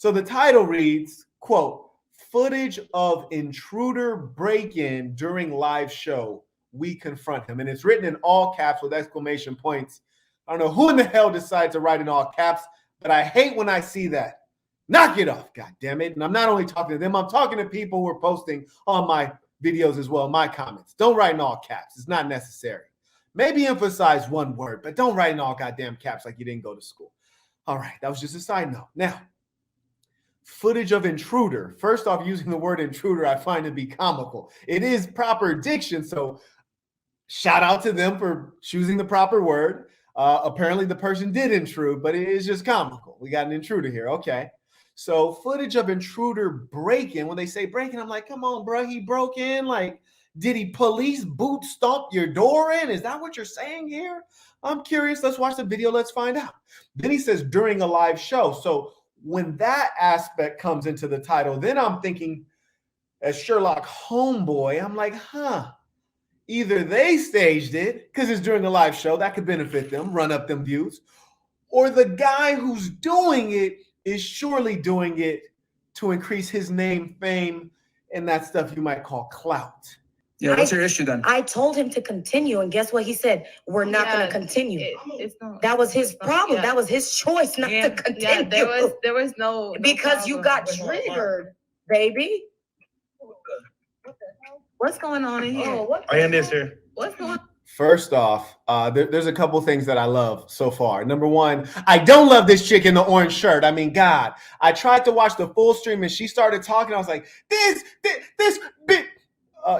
So the title reads, quote, footage of intruder break-in during live show. We confront him. And it's written in all caps with exclamation points. I don't know who in the hell decides to write in all caps, but I hate when I see that. Knock it off, God damn it. And I'm not only talking to them, I'm talking to people who are posting on my videos as well, my comments. Don't write in all caps. It's not necessary. Maybe emphasize one word, but don't write in all goddamn caps like you didn't go to school. All right, that was just a side note. Now, footage of intruder. First off, using the word intruder, I find to be comical. It is proper diction, so shout out to them for choosing the proper word. Apparently the person did intrude, but it is just comical. We got an intruder here. Okay. So footage of intruder break-in. When they say break-in, I'm like, come on, bro. He broke in. Like, did he police boot stomp your door in? Is that what you're saying here? I'm curious. Let's watch the video. Let's find out. Then he says during a live show. So when that aspect comes into the title, then I'm thinking as Sherlock Homeboy, I'm like, either they staged it because it's during a live show, that could benefit them, run up them views, or the guy who's doing it is surely doing it to increase his name, fame, and that stuff you might call clout. Yeah, what's your issue then? I told him to continue, and guess what he said? We're not going to continue. That was his problem. Yeah. That was his choice not to continue. Yeah, there was no because you got triggered, baby. What's going on in here? I am this here. What's going on? First off, there's a couple things that I love so far. Number one, I don't love this chick in the orange shirt. I mean, God, I tried to watch the full stream and she started talking. I was like, this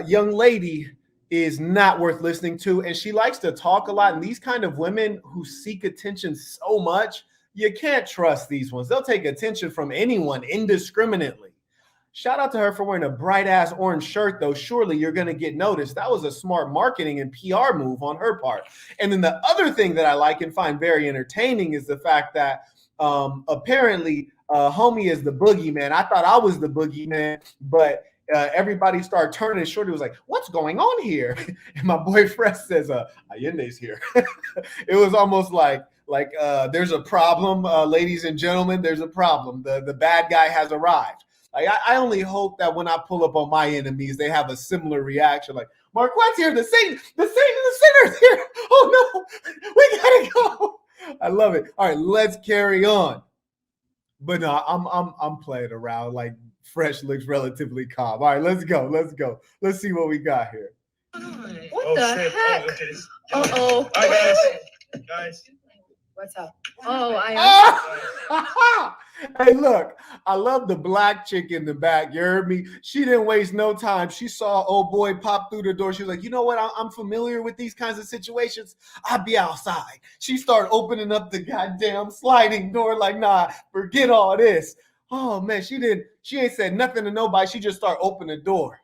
young lady is not worth listening to. And she likes to talk a lot. And these kind of women who seek attention so much, you can't trust these ones. They'll take attention from anyone indiscriminately. Shout out to her for wearing a bright ass orange shirt, though. Surely you're going to get noticed. That was a smart marketing and PR move on her part. And then the other thing that I like and find very entertaining is the fact that apparently homie is the boogeyman. I thought I was the boogeyman, but everybody started turning and Shorty was like, what's going on here? And my boyfriend says, Allende's here. It was almost like there's a problem, ladies and gentlemen, there's a problem. The bad guy has arrived. Like, I only hope that when I pull up on my enemies, they have a similar reaction. Like, Marquette's here, the sinner's here. Oh no, we gotta go. I love it. All right, let's carry on. But no, I'm playing around. Like, Fresh looks relatively calm. All right, let's go. Let's see what we got here. What the heck? Uh-oh. All right, guys. What's up? Hey, look, I love the black chick in the back. You heard me? She didn't waste no time. She saw old boy pop through the door. She was like, you know what? I'm familiar with these kinds of situations. I'll be outside. She started opening up the goddamn sliding door like, nah, forget all this. Oh, man, she ain't said nothing to nobody. She just started opening the door.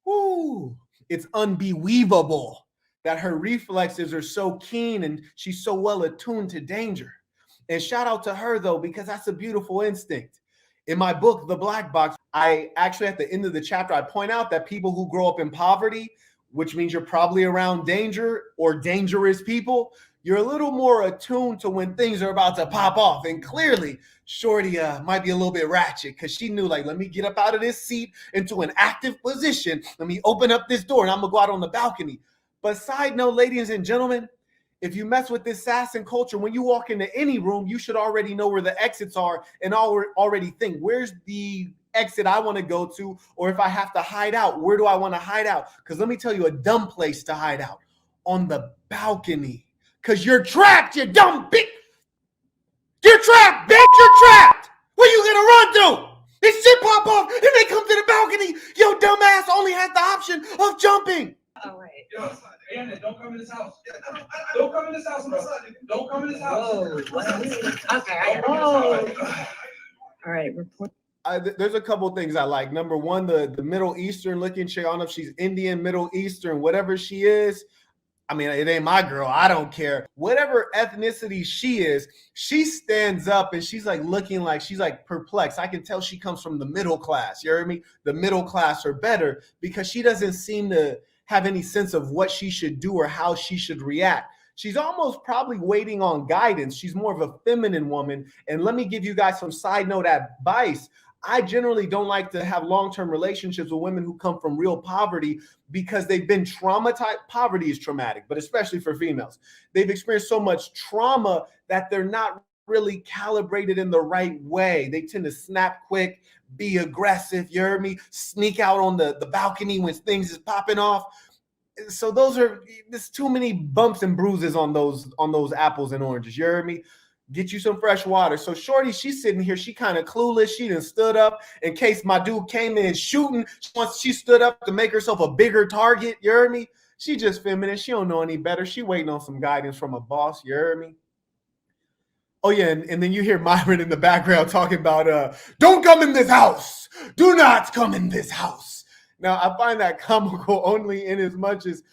Woo, it's unbelievable that her reflexes are so keen and she's so well attuned to danger. And shout out to her, though, because that's a beautiful instinct. In my book, The Black Box, I actually, at the end of the chapter, I point out that people who grow up in poverty, which means you're probably around danger or dangerous people, you're a little more attuned to when things are about to pop off. And clearly, Shorty might be a little bit ratchet because she knew, like, let me get up out of this seat into an active position. Let me open up this door and I'm going to go out on the balcony. But side note, ladies and gentlemen, if you mess with this assassin culture, when you walk into any room, you should already know where the exits are and already think, where's the exit I want to go to? Or if I have to hide out, where do I want to hide out? Because let me tell you a dumb place to hide out. On the balcony. Because you're trapped, you dumb bitch. You're trapped, bitch. You're trapped. Where you going to run to? This shit pop off and they come to the balcony. Yo, dumbass only has the option of jumping. All right. Yo, Anna, don't come in this house. Don't come in this house, bro. Don't come in this house. Okay. All right. Report. There's a couple things I like. Number one, the Middle Eastern looking chick. I don't know if she's Indian, Middle Eastern, whatever she is. I mean, it ain't my girl. I don't care. Whatever ethnicity she is, she stands up and she's like looking like she's like perplexed. I can tell she comes from the middle class. You heard me? The middle class or better, because she doesn't seem to have any sense of what she should do or how she should react. She's almost probably waiting on guidance. She's more of a feminine woman. And let me give you guys some side note advice. I generally don't like to have long-term relationships with women who come from real poverty because they've been traumatized. Poverty is traumatic, but especially for females. They've experienced so much trauma that they're not really calibrated in the right way. They tend to snap quick, be aggressive, you heard me? Sneak out on the balcony when things is popping off. So there's too many bumps and bruises on those apples and oranges, you heard me? Get you some fresh water. So shorty, she's sitting here, she kind of clueless. She done stood up in case my dude came in shooting. Once she stood up to make herself a bigger target, you heard me? She just feminine, she don't know any better. She waiting on some guidance from a boss, you heard me? Oh yeah, and then you hear Myron in the background talking about, don't come in this house. Do not come in this house. Now, I find that comical only in as much as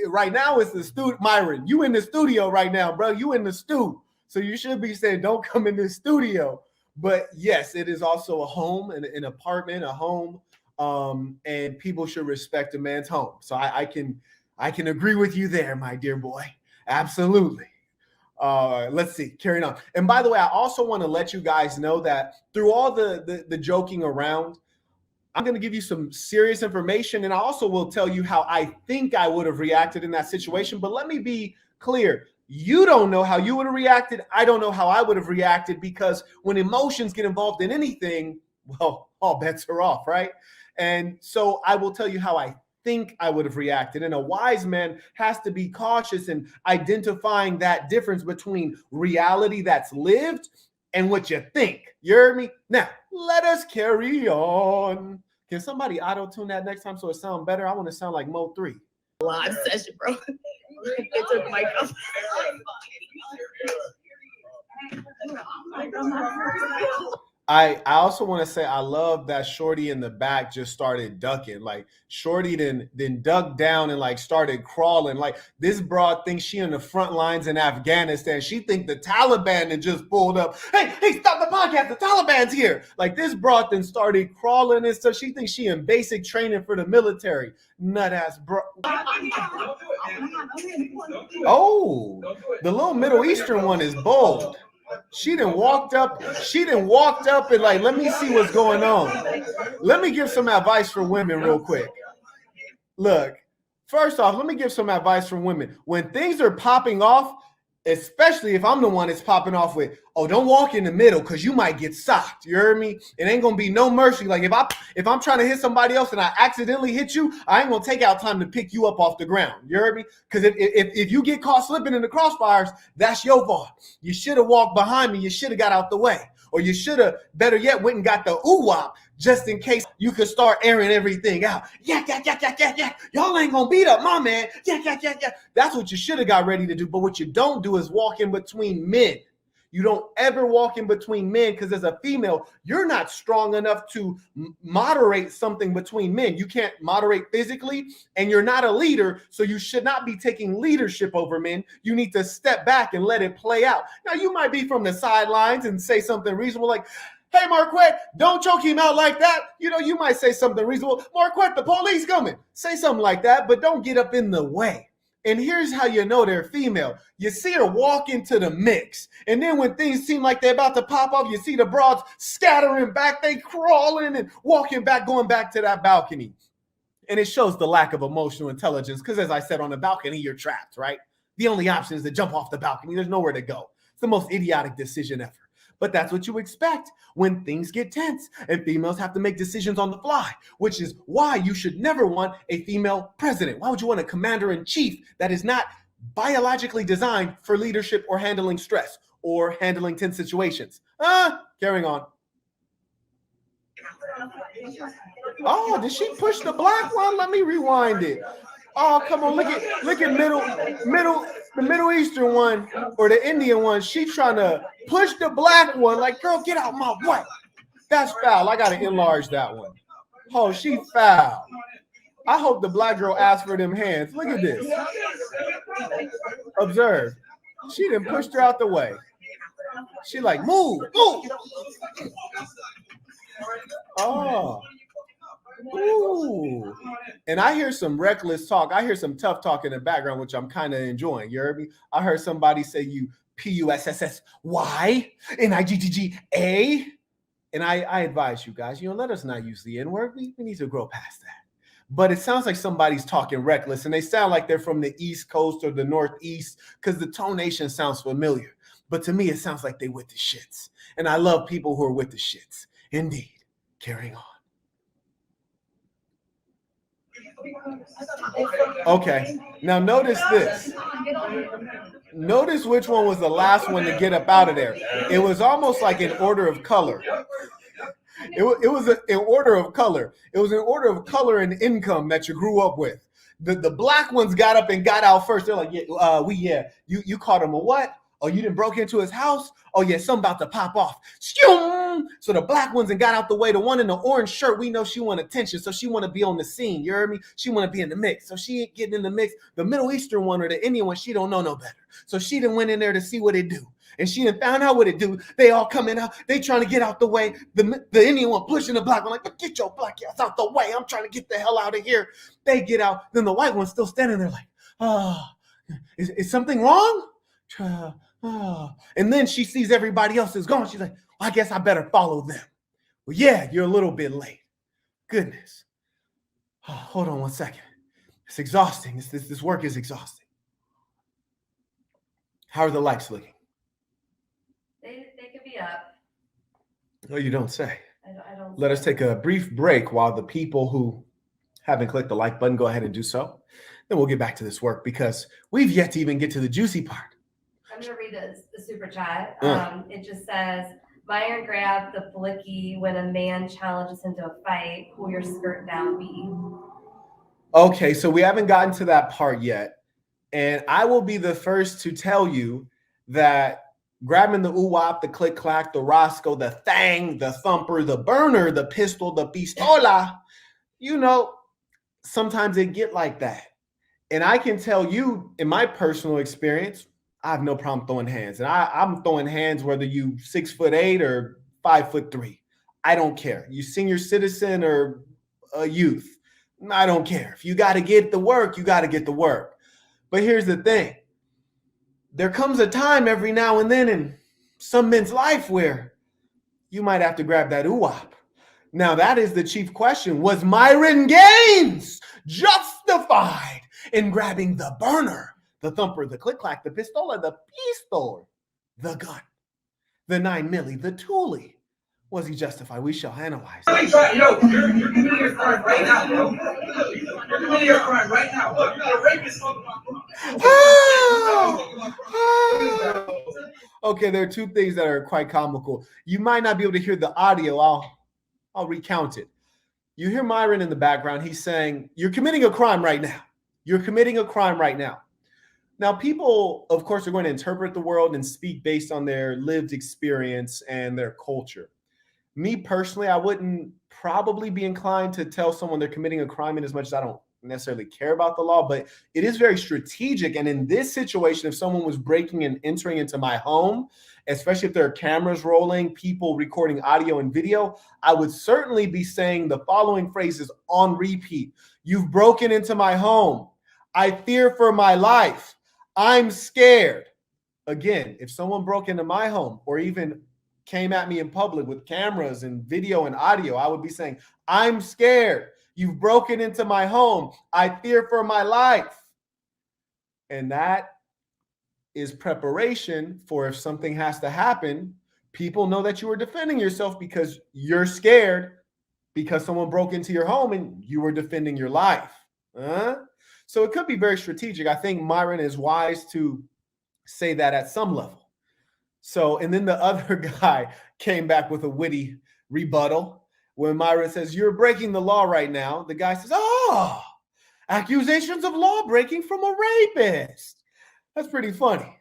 right now it's the studio. Myron, you in the studio right now, bro. You in the stew. So you should be saying, don't come in this studio. But yes, it is also a home, an apartment, a home, and people should respect a man's home. So I can agree with you there, my dear boy. Absolutely. Let's see, carrying on. And by the way, I also want to let you guys know that through all the joking around, I'm going to give you some serious information, and I also will tell you how I think I would have reacted in that situation. But let me be clear. You don't know how you would have reacted. I don't know how I would have reacted, because when emotions get involved in anything, well, all bets are off, right? And so I will tell you how I think I would have reacted. And a wise man has to be cautious in identifying that difference between reality that's lived and what you think. You heard me? Now, let us carry on. Can somebody auto-tune that next time so it sounds better? I want to sound like Mo 3. Live session, bro. It took my I also want to say I love that shorty in the back just started ducking. Like shorty then ducked down and like started crawling. Like this broad thinks she in the front lines in Afghanistan. She think the Taliban had just pulled up. Hey, stop the podcast. The Taliban's here. Like this broad then started crawling and stuff. She thinks she in basic training for the military. Nut ass bro. Oh, the little Middle Eastern one is bold. She done walked up and like, let me see what's going on. Let me give some advice for women real quick. Look, first off, let me give some advice for women. When things are popping off, especially if I'm the one that's popping off with, oh, don't walk in the middle because you might get socked. You heard me? It ain't gonna be no mercy. Like if I'm trying to hit somebody else and I accidentally hit you, I ain't gonna take out time to pick you up off the ground. You heard me? Because if you get caught slipping in the crossfires, that's your fault. You should have walked behind me. You should have got out the way. Or you should have, better yet, went and got the ooh-wop just in case you could start airing everything out. Yeah. Y'all ain't gonna beat up my man. Yeah. That's what you should have got ready to do. But what you don't do is walk in between men. You don't ever walk in between men, because as a female, you're not strong enough to moderate something between men. You can't moderate physically, and you're not a leader, so you should not be taking leadership over men. You need to step back and let it play out. Now, you might be from the sidelines and say something reasonable like, hey, Marquette, don't choke him out like that. You know, you might say something reasonable. Marquette, the police coming. Say something like that, but don't get up in the way. And here's how you know they're female. You see her walk into the mix. And then when things seem like they're about to pop off, you see the broads scattering back. They crawling and walking back, going back to that balcony. And it shows the lack of emotional intelligence, because as I said, on the balcony, you're trapped, right? The only option is to jump off the balcony. There's nowhere to go. It's the most idiotic decision ever. But that's what you expect when things get tense and females have to make decisions on the fly, which is why you should never want a female president. Why would you want a commander-in-chief that is not biologically designed for leadership or handling stress or handling tense situations? Carrying on. Oh, did she push the black one? Let me rewind it. Oh, come on, look at the Middle Eastern one or the Indian one. She trying to push the black one. Like, girl, get out my way. That's foul. I gotta enlarge that one. Oh, she foul. I hope the black girl asked for them hands. Look at this. Observe. She done pushed her out the way. She like, move. Oh. Ooh. And I hear some reckless talk. I hear some tough talk in the background, which I'm kind of enjoying. You heard me? I heard somebody say you PUSSYNIGGGA. And I advise you guys, let us not use the N-word. We need to grow past that. But it sounds like somebody's talking reckless, and they sound like they're from the East Coast or the Northeast because the tonation sounds familiar. But to me, it sounds like they with the shits. And I love people who are with the shits. Indeed. Carrying on. Okay, now notice this. Notice which one was the last one to get up out of there. It was almost like an order of color. It was an order of color. It was an order of color and income that you grew up with. The black ones got up and got out first. They're like, you caught him a what? Oh, you didn't broke into his house? Oh, yeah, something about to pop off. So the black ones and got out the way. The one in the orange shirt, we know she want attention, so she want to be on the scene. You heard me? She want to be in the mix, so she ain't getting in the mix. The Middle Eastern one or the Indian one, she don't know no better. So she done went in there to see what it do. And she done found out what it do. They all coming out. They trying to get out the way. The Indian one pushing the black one like, get your black ass out the way. I'm trying to get the hell out of here. They get out. Then the white one's still standing there like, is something wrong? And then she sees everybody else is gone. She's like, I guess I better follow them. Well, yeah, you're a little bit late. Goodness. Hold on one second. It's exhausting. This work is exhausting. How are the lights looking? They could be up. No, you don't say. I don't. Let us take a brief break while the people who haven't clicked the like button go ahead and do so. Then we'll get back to this work because we've yet to even get to the juicy part. I'm going to read the super chat. It just says, Myron grabbed the blicky when a man challenges him to a fight. Pull your skirt down, B. Okay, so we haven't gotten to that part yet. And I will be the first to tell you that grabbing the ooh-wop, the click-clack, the Roscoe, the thang, the thumper, the burner, the pistol, the pistola, sometimes it get like that. And I can tell you, in my personal experience, I have no problem throwing hands. And I'm throwing hands whether you 6'8" or 5'3". I don't care. You senior citizen or a youth. I don't care. If you got to get the work, you got to get the work. But here's the thing. There comes a time every now and then in some men's life where you might have to grab that ooh-wop. Now, that is the chief question. Was Myron Gaines justified in grabbing the burner, the thumper, the click-clack, the pistola, the pistol, the gun, the 9 milli, the toolie? Was he justified? We shall analyze. You're committing your crime right now, bro. You're committing your crime right now. Look, you got a rapist. Okay, there are two things that are quite comical. You might not be able to hear the audio. I'll recount it. You hear Myron in the background. He's saying, you're committing a crime right now. You're committing a crime right now. Now, people, of course, are going to interpret the world and speak based on their lived experience and their culture. Me personally, I wouldn't probably be inclined to tell someone they're committing a crime in as much as I don't necessarily care about the law, but it is very strategic. And in this situation, if someone was breaking and entering into my home, especially if there are cameras rolling, people recording audio and video, I would certainly be saying the following phrases on repeat. You've broken into my home. I fear for my life. I'm scared. Again, if someone broke into my home or even came at me in public with cameras and video and audio, I would be saying, I'm scared. You've broken into my home. I fear for my life. And that is preparation for if something has to happen, people know that you are defending yourself because you're scared because someone broke into your home and you were defending your life. So it could be very strategic. I think Myron is wise to say that at some level. So, and then the other guy came back with a witty rebuttal when Myron says, you're breaking the law right now. The guy says, accusations of law breaking from a rapist. That's pretty funny.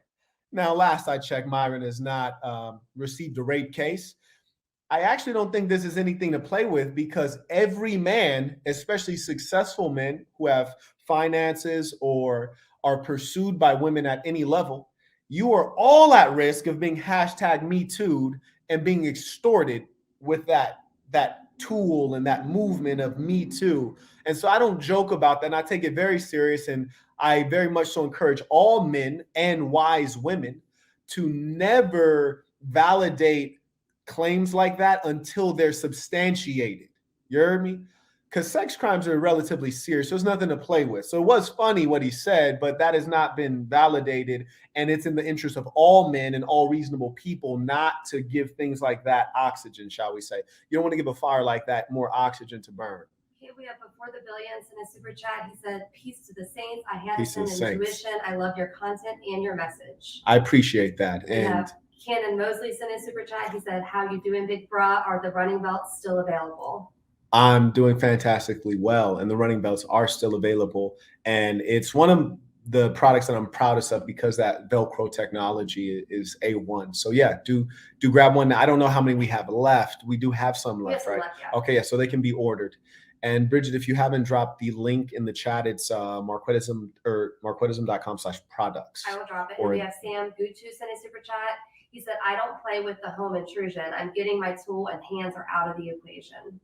Now, last I checked, Myron has not received a rape case. I actually don't think this is anything to play with because every man, especially successful men who have finances or are pursued by women at any level, you are all at risk of being hashtag Me Too'd and being extorted with that tool and that movement of Me Too. And so I don't joke about that, and I take it very serious, and I very much so encourage all men and wise women to never validate claims like that until they're substantiated. You heard me? Because sex crimes are relatively serious. There's nothing to play with. So it was funny what he said, but that has not been validated. And it's in the interest of all men and all reasonable people not to give things like that oxygen, shall we say. You don't want to give a fire like that more oxygen to burn. Okay, we have Before the Billions in a super chat. He said, peace to the saints. I had Peace to some the saints. intuition. I love your content and your message. I appreciate that. We have Cannon Mosley sent a super chat. He said, how you doing, Big Bra? Are the running belts still available? I'm doing fantastically well, and the running belts are still available. And it's one of the products that I'm proudest of because that Velcro technology is A1. So yeah, do grab one. I don't know how many we have left. We do have some left, right? Okay, yeah, so they can be ordered. And Bridget, if you haven't dropped the link in the chat, it's marquettism or marquettism.com/products. I will drop it. And we have Sam Gutu sent a super chat. He said, I don't play with the home intrusion. I'm getting my tool and hands are out of the equation.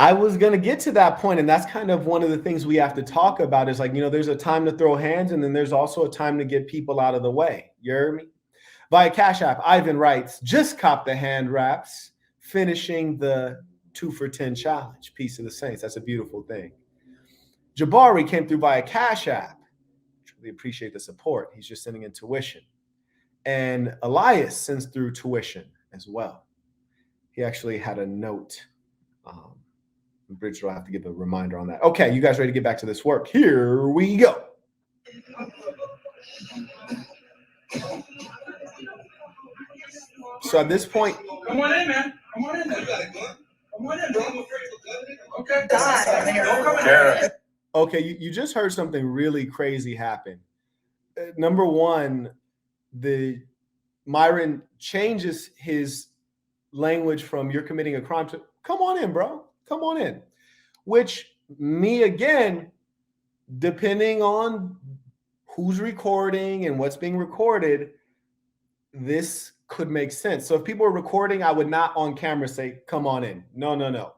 I was going to get to that point, and that's kind of one of the things we have to talk about is like, you know, there's a time to throw hands, and then there's also a time to get people out of the way. You hear me? Via Cash App, Ivan writes, just cop the hand wraps, finishing the 2 for 10 challenge. Peace of the Saints. That's a beautiful thing. Jabari came through via Cash App. Truly appreciate the support. He's just sending in tuition. And Elias sends through tuition as well. He actually had a note. Bridget will have to give a reminder on that. Okay, you guys ready to get back to this work? Here we go. So at this point, Come on in, man. Come on in. You got a gun? Come on in, bro. Okay. okay, you just heard something really crazy happen. Number one, Myron changes his language from "you're committing a crime" to "come on in, bro. Come on in," which me again, depending on who's recording and what's being recorded, this could make sense. So if people are recording, I would not on camera say, "come on in." No.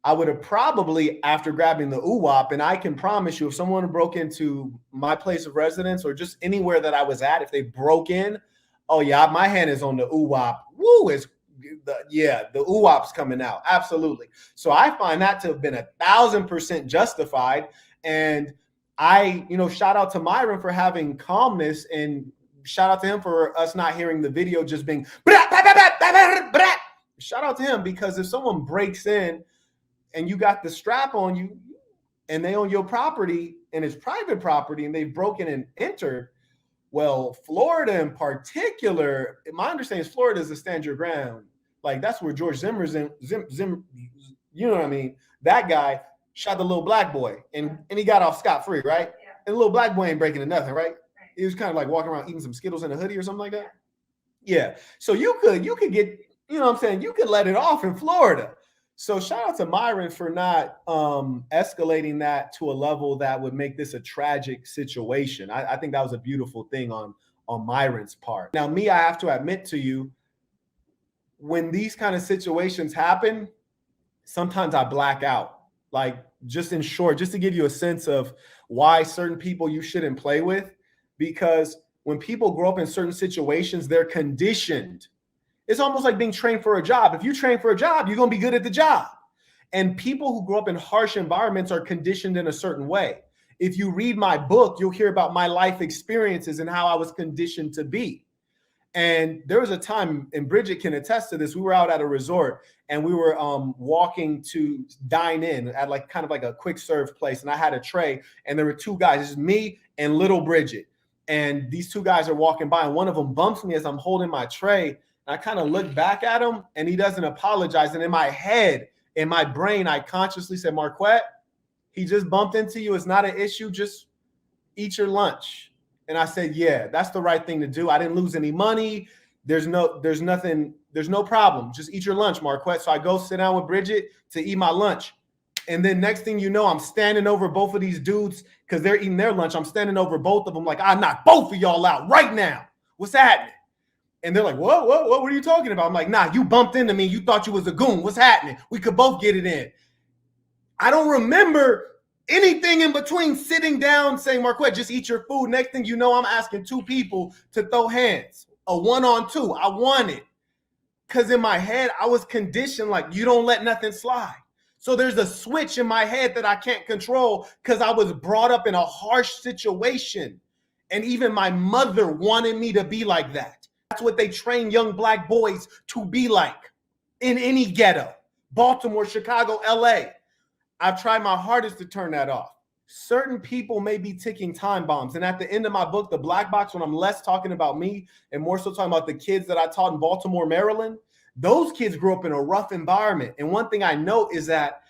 I would have probably, after grabbing the UWAP, and I can promise you, if someone broke into my place of residence or just anywhere that I was at, if they broke in, oh yeah, my hand is on the UWAP. Woo, the UWAP's coming out. Absolutely. So I find that to have been 1,000% justified. And I, shout out to Myron for having calmness, and shout out to him for us not hearing the video just being shout out to him, because if someone breaks in and you got the strap on you and they own your property and it's private property and they've broken and entered, well, Florida in particular, my understanding is Florida is a stand your ground. Like that's where George Zimmer's in, you know what I mean? That guy shot the little black boy and he got off scot-free, right? Yeah. And the little black boy ain't breaking into nothing, right? He was kind of like walking around eating some Skittles in a hoodie or something like that. Yeah. So you could get, you know what I'm saying? You could let it off in Florida. So shout out to Myron for not escalating that to a level that would make this a tragic situation. I think that was a beautiful thing on Myron's part. Now, me, I have to admit to you, when these kind of situations happen, sometimes I black out. Like, just in short, just to give you a sense of why certain people you shouldn't play with, because when people grow up in certain situations, they're conditioned. It's almost like being trained for a job. If you train for a job, you're going to be good at the job. And people who grow up in harsh environments are conditioned in a certain way. If you read my book, you'll hear about my life experiences and how I was conditioned to be. And there was a time, and Bridget can attest to this, we were out at a resort and we were walking to dine in at like kind of like a quick serve place. And I had a tray and there were two guys, it's me and little Bridget. And these two guys are walking by and one of them bumps me as I'm holding my tray. I kind of look back at him and he doesn't apologize. And in my head, in my brain, I consciously said, Marquette, he just bumped into you. It's not an issue. Just eat your lunch. And I said, yeah, that's the right thing to do. I didn't lose any money. There's no problem. Just eat your lunch, Marquette. So I go sit down with Bridget to eat my lunch. And then next thing you know, I'm standing over both of these dudes because they're eating their lunch. I'm standing over both of them like, I knock both of y'all out right now. What's happening? And they're like, what are you talking about? I'm like, nah, you bumped into me. You thought you was a goon. What's happening? We could both get it in. I don't remember anything in between sitting down saying, Marquette, just eat your food. Next thing you know, I'm asking two people to throw hands. A 1-on-2. I won it. Because in my head, I was conditioned like, you don't let nothing slide. So there's a switch in my head that I can't control because I was brought up in a harsh situation. And even my mother wanted me to be like that. That's what they train young Black boys to be like in any ghetto. Baltimore, Chicago, LA. I've tried my hardest to turn that off. Certain people may be ticking time bombs. And at the end of my book, The Black Box, when I'm less talking about me and more so talking about the kids that I taught in Baltimore, Maryland, those kids grew up in a rough environment. And one thing I know is that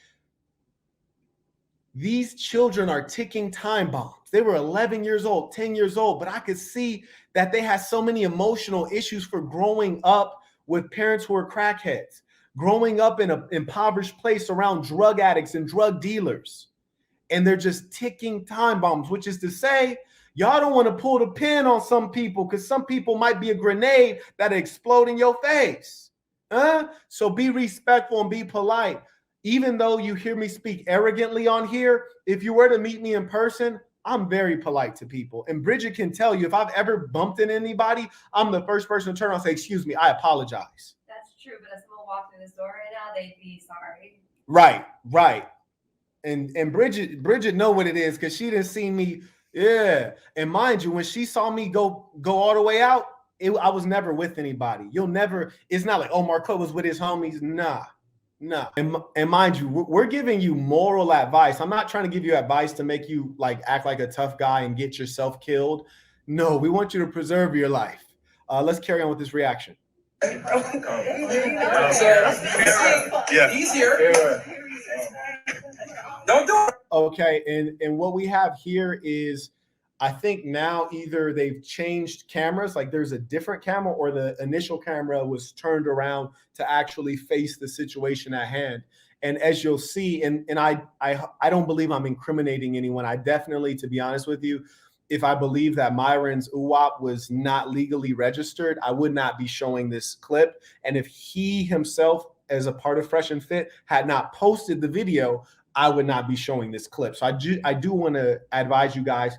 these children are ticking time bombs. They were 11 years old, 10 years old, but I could see that they had so many emotional issues for growing up with parents who are crackheads, growing up in an impoverished place around drug addicts and drug dealers. And they're just ticking time bombs, which is to say, y'all don't want to pull the pin on some people because some people might be a grenade that'll explode in your face. So be respectful and be polite. Even though you hear me speak arrogantly on here, if you were to meet me in person, I'm very polite to people. And Bridget can tell you, if I've ever bumped into anybody, I'm the first person to turn around and say, excuse me, I apologize. That's true, but if someone walked through this door right now, they'd be sorry. Right. And Bridget know what it is because she didn't see me. Yeah. And mind you, when she saw me go all the way out, I was never with anybody. It's not like, oh, Marquette was with his homies. Nah. And mind you, we're giving you moral advice. I'm not trying to give you advice to make you like act like a tough guy and get yourself killed. No, we want you to preserve your life. Let's carry on with this reaction. Easier. Don't do it. Okay, and what we have here is, I think now either they've changed cameras, like there's a different camera, or the initial camera was turned around to actually face the situation at hand. And as you'll see, and I don't believe I'm incriminating anyone. I definitely, to be honest with you, if I believe that Myron's UWAP was not legally registered, I would not be showing this clip. And if he himself, as a part of Fresh and Fit, had not posted the video, I would not be showing this clip. So I do want to advise you guys,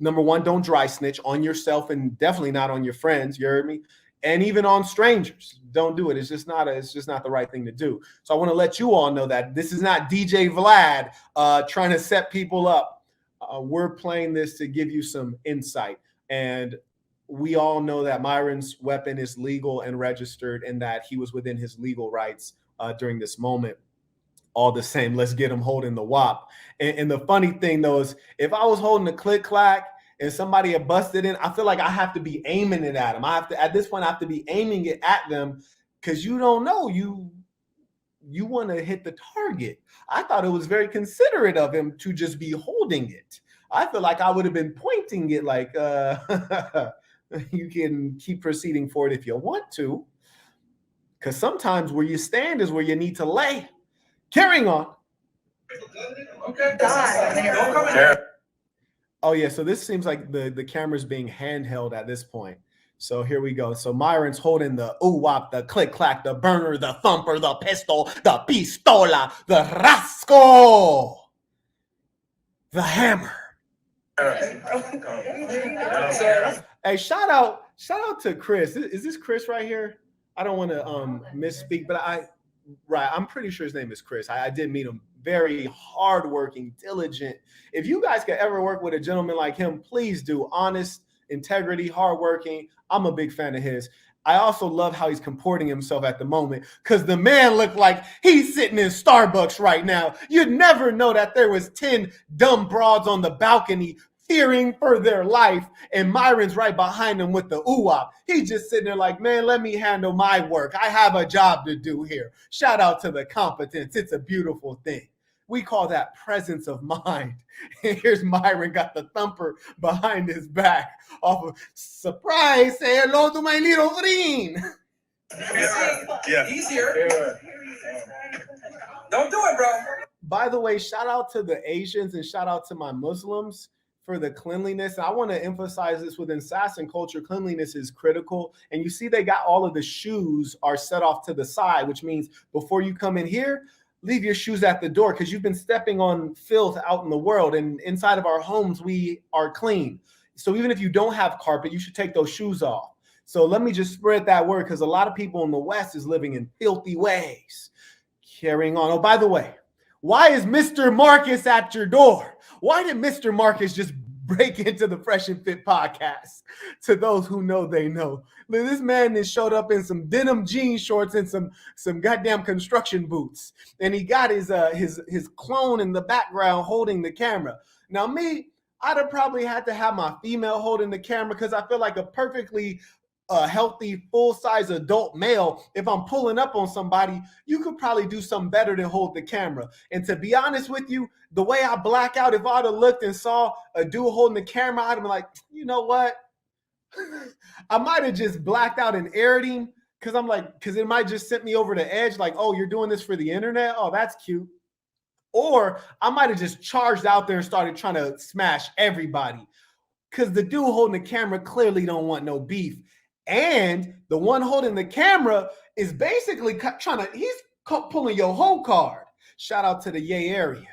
number one, don't dry snitch on yourself and definitely not on your friends. You heard me? And even on strangers, don't do it. It's just not the right thing to do. So I want to let you all know that this is not DJ Vlad trying to set people up. We're playing this to give you some insight. And we all know that Myron's weapon is legal and registered and that he was within his legal rights during this moment. All the same, let's get him holding the WAP. And the funny thing, though, is if I was holding the click-clack and somebody had busted in, I feel like I have to be aiming it at them. At this point, I have to be aiming it at them because you don't know. You want to hit the target. I thought it was very considerate of him to just be holding it. I feel like I would have been pointing it like, you can keep proceeding forward if you want to. Because sometimes where you stand is where you need to lay. Carrying on. Okay. Don't come in here. Oh, yeah. So this seems like the camera's being handheld at this point. So here we go. So Myron's holding the ooh-wop, the click-clack, the burner, the thumper, the pistol, the pistola, the rascal, the hammer. Hey, shout out to Chris. Is this Chris right here? I don't want to misspeak, but I'm pretty sure his name is Chris. I did meet him. Very hardworking, diligent. If you guys could ever work with a gentleman like him, please do. Honest, integrity, hardworking. I'm a big fan of his. I also love how he's comporting himself at the moment because the man looked like he's sitting in Starbucks right now. You'd never know that there was 10 dumb broads on the balcony fearing for their life, and Myron's right behind him with the ooh-wop. He's just sitting there like, man, let me handle my work. I have a job to do here. Shout out to the competence. It's a beautiful thing. We call that presence of mind. And here's Myron got the thumper behind his back off of surprise. Say hello to my little friend. Yeah. Easier. Don't do it, bro. By the way, shout out to the Asians and shout out to my Muslims for the cleanliness. I want to emphasize this within assassin culture. Cleanliness is critical. And you see they got all of the shoes are set off to the side, which means before you come in here, leave your shoes at the door because you've been stepping on filth out in the world. And inside of our homes, we are clean. So even if you don't have carpet, you should take those shoes off. So let me just spread that word because a lot of people in the West is living in filthy ways. Carrying on. Oh, by the way, why is Mr. Marcus at your door? Why did Mr. Marcus just break into the Fresh and Fit podcast? To those who know, they know. This man has showed up in some denim jean shorts and some goddamn construction boots. And he got his clone in the background holding the camera. Now me, I'd have probably had to have my female holding the camera because I feel like a perfectly healthy, full-size adult male, if I'm pulling up on somebody, you could probably do something better than hold the camera. And to be honest with you, the way I black out, if I'd have looked and saw a dude holding the camera, I'd have been like, you know what? I might have just blacked out and aired him because it might just sent me over the edge like, oh, you're doing this for the internet? Oh, that's cute. Or I might have just charged out there and started trying to smash everybody because the dude holding the camera clearly don't want no beef. And the one holding the camera is basically he's pulling your whole card. Shout out to the Yay area.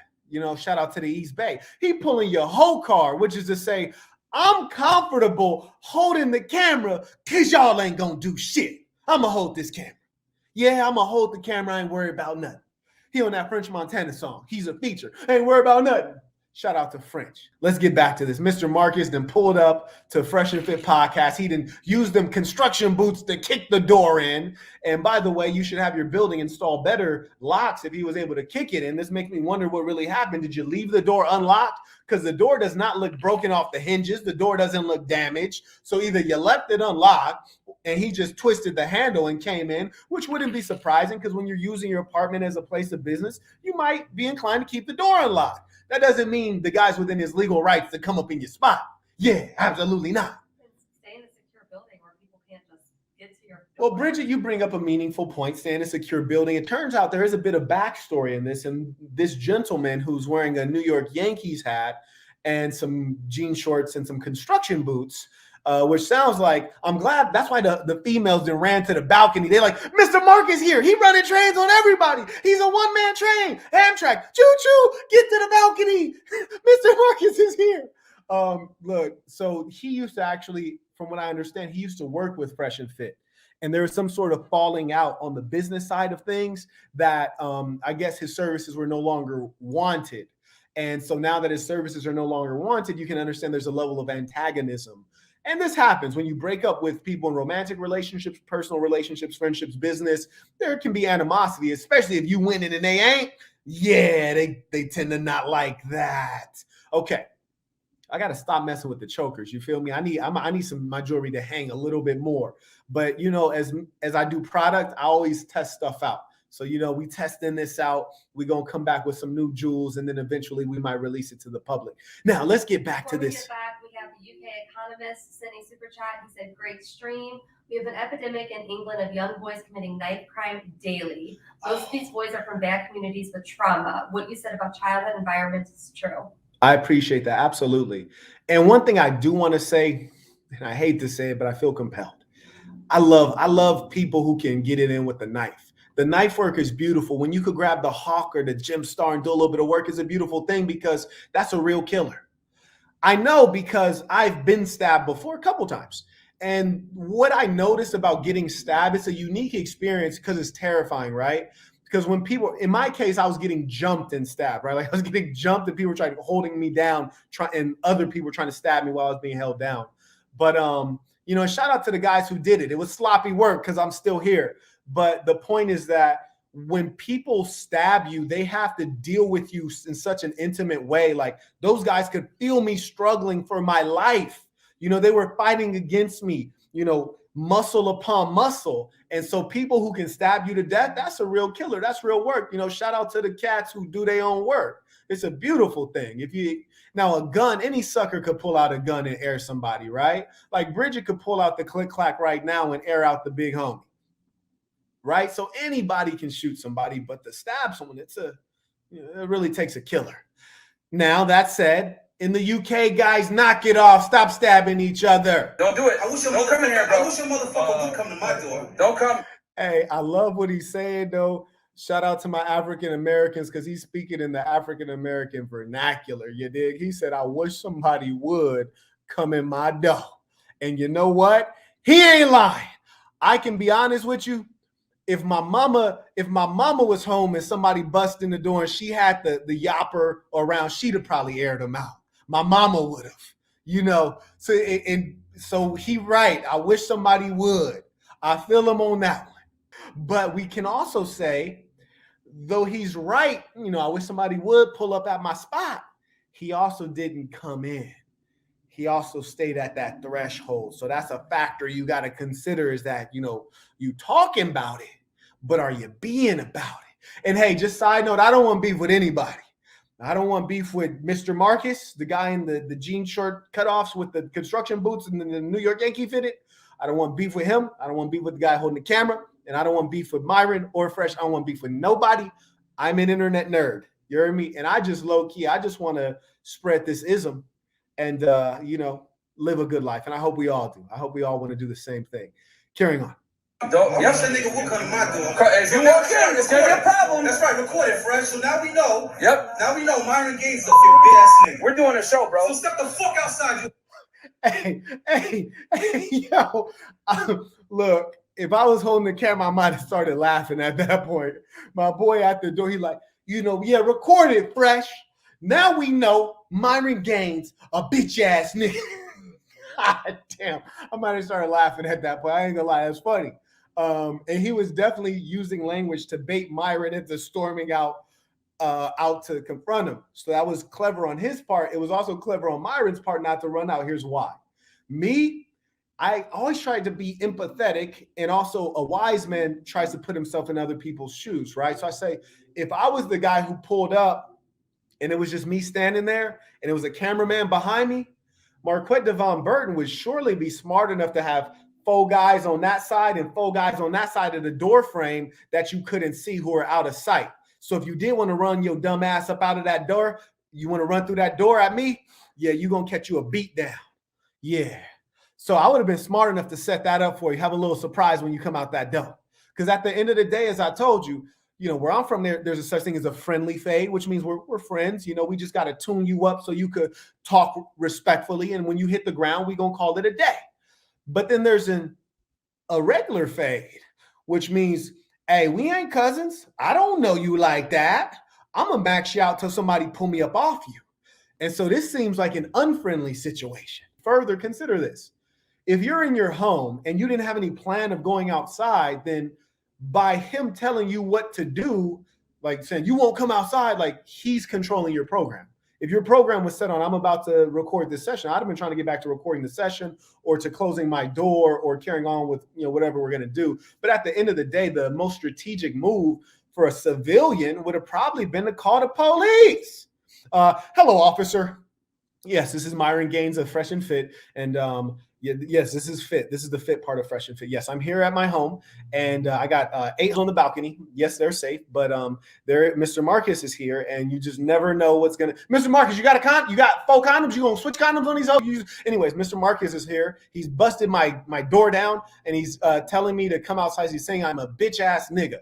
Shout out to the East Bay. He pulling your whole card, which is to say, I'm comfortable holding the camera because y'all ain't going to do shit. I'm going to hold this camera. Yeah, I'm going to hold the camera. I ain't worried about nothing. He on that French Montana song. He's a feature. Ain't worried about nothing. Shout out to French. Let's get back to this. Mr. Marcus then pulled up to Fresh and Fit podcast. He didn't use them construction boots to kick the door in. And by the way, you should have your building install better locks if he was able to kick it in. This makes me wonder what really happened. Did you leave the door unlocked? Because the door does not look broken off the hinges. The door doesn't look damaged. So either you left it unlocked and he just twisted the handle and came in, which wouldn't be surprising because when you're using your apartment as a place of business, you might be inclined to keep the door unlocked. That doesn't mean the guy's within his legal rights to come up in your spot. Yeah, absolutely not. Stay in a secure building where people can't just get to your Well, Bridget, you bring up a meaningful point, stay in a secure building. It turns out there is a bit of backstory in this. And this gentleman who's wearing a New York Yankees hat and some jean shorts and some construction boots, which sounds like, I'm glad, that's why the females then ran to the balcony. They're like, Mr. Marcus here. He running trains on everybody. He's a one-man train. Amtrak. Choo-choo. Get to the balcony. Mr. Marcus is here. Look, so he used to actually, from what I understand, he used to work with Fresh and Fit. And there was some sort of falling out on the business side of things that I guess his services were no longer wanted. And so now that his services are no longer wanted, you can understand there's a level of antagonism. And this happens when you break up with people in romantic relationships, personal relationships, friendships, business. There can be animosity, especially if you win and they ain't. Yeah, they tend to not like that. Okay, I got to stop messing with the chokers. You feel me? I need my jewelry to hang a little bit more. But as I do product, I always test stuff out. So we testing this out. We're gonna come back with some new jewels, and then eventually we might release it to the public. Now let's get back to this. We have the UK economist sending super chat. He said, "Great stream. We have an epidemic in England of young boys committing knife crime daily. Most of these boys are from bad communities with trauma. What you said about childhood environments is true." I appreciate that. Absolutely. And one thing I do want to say, and I hate to say it, but I feel compelled. I love people who can get it in with the knife. The knife work is beautiful. When you could grab the hawk or the gem star and do a little bit of work is a beautiful thing because that's a real killer. I know because I've been stabbed before a couple times. And what I noticed about getting stabbed, it's a unique experience because it's terrifying, right? Because when people, in my case, I was getting jumped and stabbed, right? Like I was getting jumped and people were trying holding me down, and other people were trying to stab me while I was being held down. But shout out to the guys who did it. It was sloppy work because I'm still here. But the point is that when people stab you, they have to deal with you in such an intimate way. Like those guys could feel me struggling for my life. They were fighting against me, muscle upon muscle. And so people who can stab you to death, that's a real killer. That's real work. Shout out to the cats who do their own work. It's a beautiful thing. Now a gun, any sucker could pull out a gun and air somebody, right? Like Bridget could pull out the click clack right now and air out the big homie. Right? So anybody can shoot somebody, but to stab someone, it really takes a killer. Now, that said, In the UK, guys, knock it off. Stop stabbing each other. Don't do it. Don't come in here, bro. I wish your motherfucker would come to my door. Don't come. Hey, I love what he's saying, though. Shout out to my African Americans because he's speaking in the African American vernacular. You dig? He said, I wish somebody would come in my door. And you know what? He ain't lying. I can be honest with you. If my mama was home and somebody bust in the door and she had the yapper around, she'd have probably aired him out. My mama would have, you know. So he right. I wish somebody would. I feel him on that one. But we can also say, though he's right, you know, I wish somebody would pull up at my spot. He also didn't come in. He also stayed at that threshold. So that's a factor you got to consider is that, you know, you talking about it, but are you being about it? And hey, just side note, I don't want beef with anybody. I don't want beef with Mr. Marcus, the guy in the jean short cutoffs with the construction boots and the New York Yankee fitted. I don't want beef with him. I don't want beef with the guy holding the camera. And I don't want beef with Myron or Fresh. I don't want beef with nobody. I'm an internet nerd. You heard me? And I just low-key, I just want to spread this ism and, you know, live a good life. And I hope we all do. I hope we all want to do the same thing. Carrying on. Don't. Yes, that nigga will come to my door. If you walk in, it's gonna be a problem. That's right, record it, Fresh. So now we know. Yep. Now we know Myron Gaines is a big ass nigga. We're doing a show, bro. So step the fuck outside. Hey, yo, look, if I was holding the camera, I might have started laughing at that point. My boy at the door, he like, you know, yeah, record it, Fresh. Now we know Myron Gaines, a bitch ass nigga. God damn, I might have started laughing at that point. I ain't gonna lie, that's funny. And he was definitely using language to bait Myron into storming out to confront him. So that was clever on his part. It was also clever on Myron's part not to run out. Here's why. Me, I always tried to be empathetic, and also a wise man tries to put himself in other people's shoes, right? So I say, if I was the guy who pulled up and it was just me standing there and it was a cameraman behind me, Marquette Devon Burton would surely be smart enough to have 4 guys on that side and 4 guys on that side of the door frame that you couldn't see who are out of sight. So if you did want to run your dumb ass up out of that door, you want to run through that door at me, yeah, you're going to catch you a beat down. Yeah. So I would have been smart enough to set that up for you. Have a little surprise when you come out that door. Because at the end of the day, as I told you, you know, where I'm from, there's a such thing as a friendly fade, which means we're friends. You know, we just got to tune you up so you could talk respectfully. And when you hit the ground, we're going to call it a day. But then there's a regular fade, which means, hey, we ain't cousins. I don't know you like that. I'm going to max you out till somebody pull me up off you. And so this seems like an unfriendly situation. Further, consider this. If you're in your home and you didn't have any plan of going outside, then by him telling you what to do, like saying you won't come outside, like he's controlling your program. If your program was set on, I'm about to record this session, I'd have been trying to get back to recording the session or to closing my door or carrying on with, you know, whatever we're going to do. But at the end of the day, the most strategic move for a civilian would have probably been to call the police. Hello, officer. Yes, this is Myron Gaines of FreshandFit. And yes, this is Fit. This is the Fit part of FreshandFit. Yes, I'm here at my home, and I got 8 on the balcony. Yes, they're safe, but Mr. Marcus is here, and you just never know what's gonna. Mr. Marcus, you got 4 condoms. You gonna switch condoms on these hoes? Anyways, Mr. Marcus is here. He's busted my door down, and he's telling me to come outside. He's saying I'm a bitch ass nigga.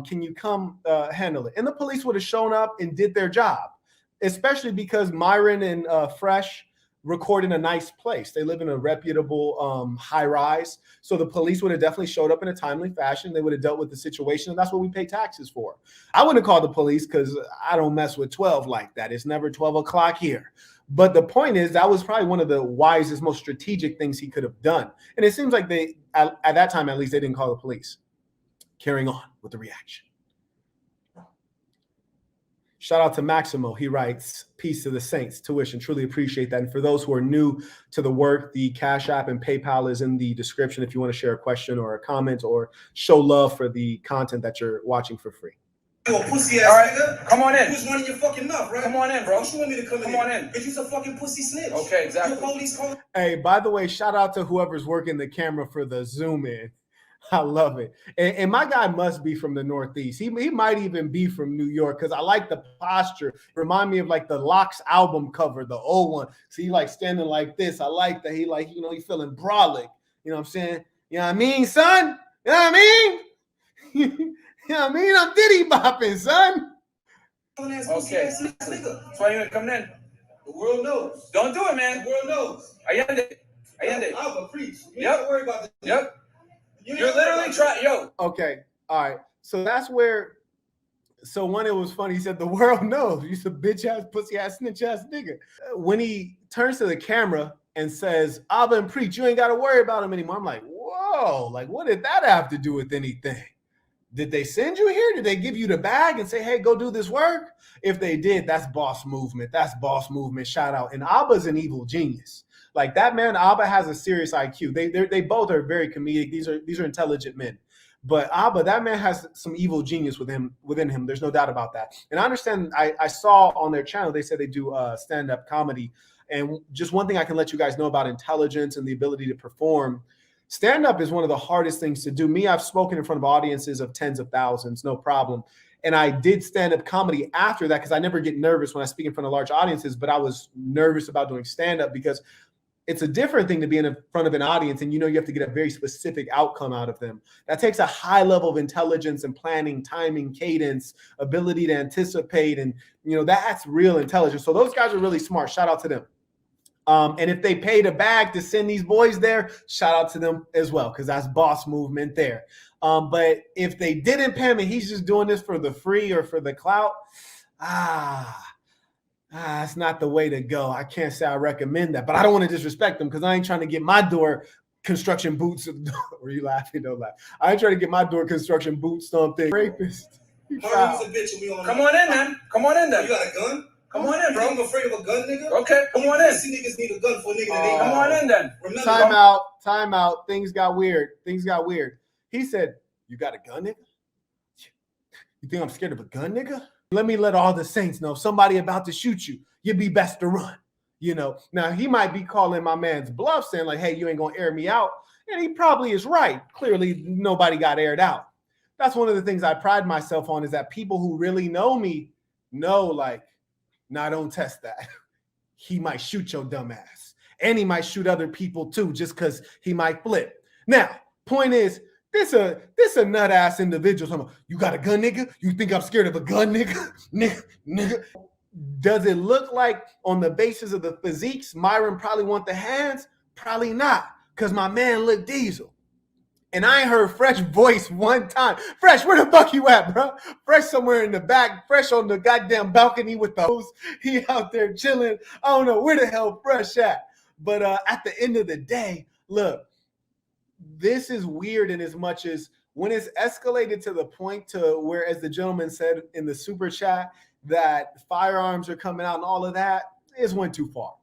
Can you come handle it? And the police would have shown up and did their job, especially because Myron and Fresh record in a nice place. They live in a reputable high rise. So the police would have definitely showed up in a timely fashion. They would have dealt with the situation. And that's what we pay taxes for. I wouldn't call the police because I don't mess with 12 like that. It's never 12 o'clock here. But the point is, that was probably one of the wisest, most strategic things he could have done. And it seems like they, at that time, at least, they didn't call the police. Carrying on with the reaction. Shout out to Maximo. He writes, peace to the saints, tuition. Truly appreciate that. And for those who are new to the work, the Cash App and PayPal is in the description if you want to share a question or a comment or show love for the content that you're watching for free. You a pussy ass nigga. Come on in. Who's running your fucking mouth, right? Come on in, bro. What you want me to come on in? Because you're a fucking pussy snitch. Okay, exactly. Your police call. Hey, by the way, shout out to whoever's working the camera for the zoom in. I love it. And my guy must be from the Northeast. He might even be from New York because I like the posture. Remind me of like the Locks album cover, the old one. So he like standing like this. I like that. He like, you know, he feeling brolic. You know what I'm saying? You know what I mean, son? You know what I mean? You know what I mean? I'm diddy bopping, son. Okay. That's why you ain't coming in. The world knows. Don't do it, man. The world knows. Ayende. I'll preach. You Yep. don't worry about this. Yep. You're literally trying, yo. Okay. All right. So that's where, so when it was funny, he said, the world knows. You a bitch ass, pussy ass, snitch ass nigga. When he turns to the camera and says, Abba and preach, you ain't got to worry about him anymore. I'm like, whoa, like, what did that have to do with anything? Did they send you here? Did they give you the bag and say, hey, go do this work? If they did, that's boss movement. That's boss movement. Shout out. And Abba's an evil genius. Like that man, Abba has a serious IQ. They both are very comedic. These are intelligent men. But Abba, that man has some evil genius within him. There's no doubt about that. And I understand, I saw on their channel, they said they do stand-up comedy. And just one thing I can let you guys know about intelligence and the ability to perform. Stand-up is one of the hardest things to do. Me, I've spoken in front of audiences of tens of thousands, no problem. And I did stand-up comedy after that because I never get nervous when I speak in front of large audiences, but I was nervous about doing stand-up because it's a different thing to be in front of an audience and you know you have to get a very specific outcome out of them. That takes a high level of intelligence and planning, timing, cadence, ability to anticipate, and you know that's real intelligence. So those guys are really smart. Shout out to them. And if they paid a bag to send these boys there, shout out to them as well, because that's boss movement there. But if they didn't pay him and he's just doing this for the free or for the clout, it's not the way to go. I can't say I recommend that, but I don't want to disrespect them because I ain't trying to get my door construction boots. Were you laughing? Don't laugh. I ain't trying to get my door construction boots something. Rapist. Marlon's a bitch and we on Come on in, man. Come on in, then. You got a gun? Come on in, bro. I'm afraid of a gun, nigga. Okay, come on in. See niggas need a gun for a nigga that ain't. Come on in, then. Remember, Time out. Things got weird. He said, you got a gun, nigga? You think I'm scared of a gun, nigga? Let me let all the saints know. If somebody about to shoot you, you'd be best to run. You know, now he might be calling my man's bluff, saying like, hey, you ain't gonna air me out. And he probably is right. Clearly, nobody got aired out. That's one of the things I pride myself on is that people who really know me know, like, nah, don't test that. He might shoot your dumb ass. And he might shoot other people too, just because he might flip. Now, point is, this a nut ass individual. You got a gun, nigga? You think I'm scared of a gun, nigga? nigga. Does it look like on the basis of the physiques, Myron probably want the hands? Probably not, because my man looked diesel. And I ain't heard Fresh voice one time. Fresh, where the fuck you at, bro? Fresh somewhere in the back. Fresh on the goddamn balcony with the hose. He out there chilling. I don't know where the hell Fresh at. But at the end of the day, look, this is weird in as much as when it's escalated to the point to where, as the gentleman said in the super chat, that firearms are coming out and all of that, it went too far.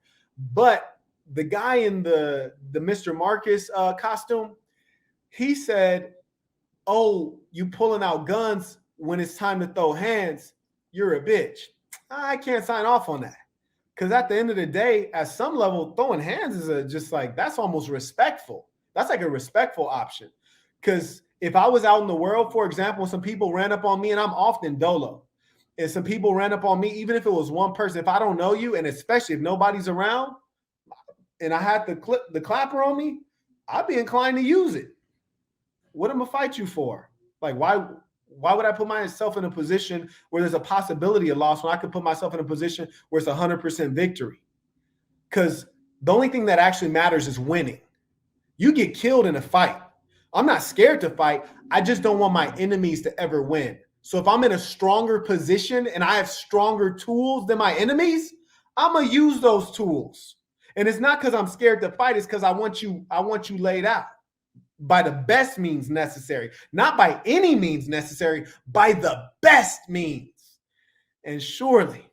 But the guy in the Mr. Marcus costume, he said, oh, you pulling out guns when it's time to throw hands, you're a bitch. I can't sign off on that. Because at the end of the day, at some level, throwing hands is just like, that's almost respectful. That's like a respectful option. Because if I was out in the world, for example, some people ran up on me, and I'm often dolo, and some people ran up on me, even if it was one person, if I don't know you, and especially if nobody's around, and I had the clapper on me, I'd be inclined to use it. What am I fight you for? Like, why would I put myself in a position where there's a possibility of loss when I could put myself in a position where it's 100% victory? Because the only thing that actually matters is winning. You get killed in a fight. I'm not scared to fight. I just don't want my enemies to ever win. So if I'm in a stronger position and I have stronger tools than my enemies, I'm going to use those tools. And it's not because I'm scared to fight. It's because I want you laid out. By the best means necessary, not by any means necessary, by the best means. And surely,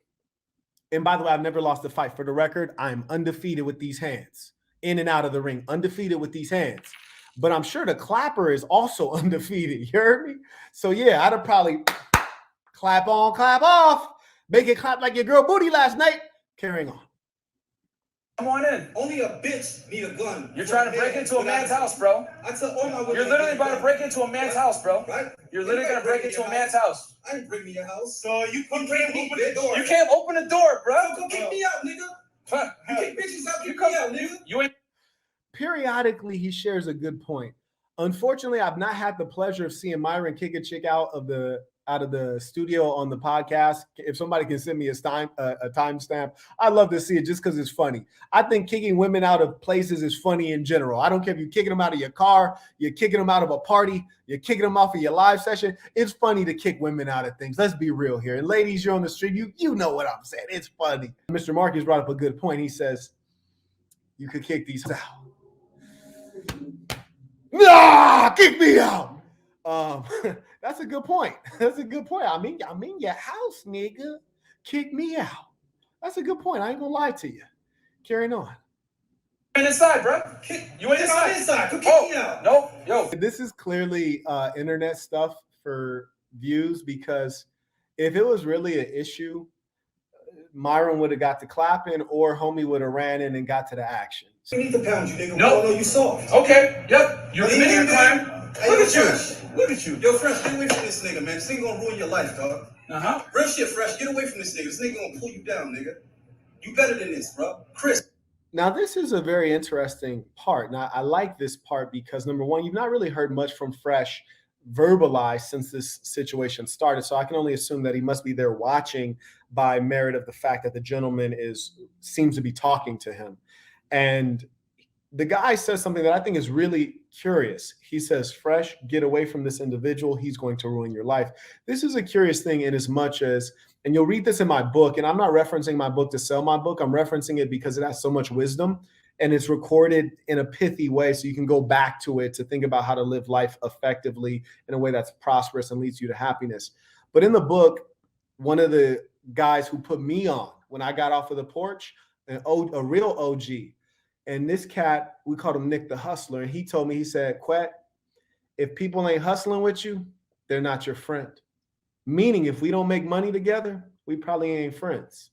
and by the way, I've never lost a fight. For the record, I'm undefeated with these hands, in and out of the ring, undefeated with these hands. But I'm sure the clapper is also undefeated. You heard me? So yeah, I'd have probably clap on, clap off, make it clap like your girl booty last night. Carrying on. Come on in. Only a bitch need a gun. You're trying to break into a man's house, bro. I tell all my women. You're literally about to break into a man's house, bro. Right? You're literally gonna break into a man's house. I ain't breaking your house. So you can't open the door. You can't open the door, bro. So come kick me out, nigga. You kick bitches out, kick me out, nigga. You ain't. Periodically, he shares a good point. Unfortunately, I've not had the pleasure of seeing Myron kick a chick out of the studio on the podcast. If somebody can send me a timestamp, I'd love to see it just because it's funny. I think kicking women out of places is funny in general. I don't care if you're kicking them out of your car, you're kicking them out of a party, you're kicking them off of your live session. It's funny to kick women out of things. Let's be real here. And ladies, you're on the street. You know what I'm saying. It's funny. Mr. Marcus brought up a good point. He says, you could kick these out. Nah, kick me out. That's a good point. That's a good point. I'm in your house, nigga. Kick me out. That's a good point. I ain't gonna lie to you. Carrying on. You ain't inside, bro. You ain't inside. Come kick me out. No, yo. This is clearly internet stuff for views, because if it was really an issue, Myron would have got to clapping, or homie would have ran in and got to the action. You need to pound you, nigga. No, you soft. Okay, yep. You're committing a crime. Hey, Look at you. Yo, Fresh, get away from this nigga, man. This nigga gonna ruin your life, dog. Real shit, Fresh. Get away from this nigga. This nigga gonna pull you down, nigga. You better than this, bro. Chris. Now, this is a very interesting part. Now, I like this part because, number one, you've not really heard much from Fresh verbalized since this situation started. So I can only assume that he must be there watching by merit of the fact that the gentleman seems to be talking to him. And the guy says something that I think is really curious. He says, Fresh, get away from this individual. He's going to ruin your life. This is a curious thing in as much as, and you'll read this in my book, and I'm not referencing my book to sell my book. I'm referencing it because it has so much wisdom, and it's recorded in a pithy way so you can go back to it to think about how to live life effectively in a way that's prosperous and leads you to happiness. But in the book, one of the guys who put me on when I got off of the porch, a real OG, and this cat, we called him Nick the Hustler, and he told me, he said, Quet, if people ain't hustling with you, they're not your friend. Meaning, if we don't make money together, we probably ain't friends.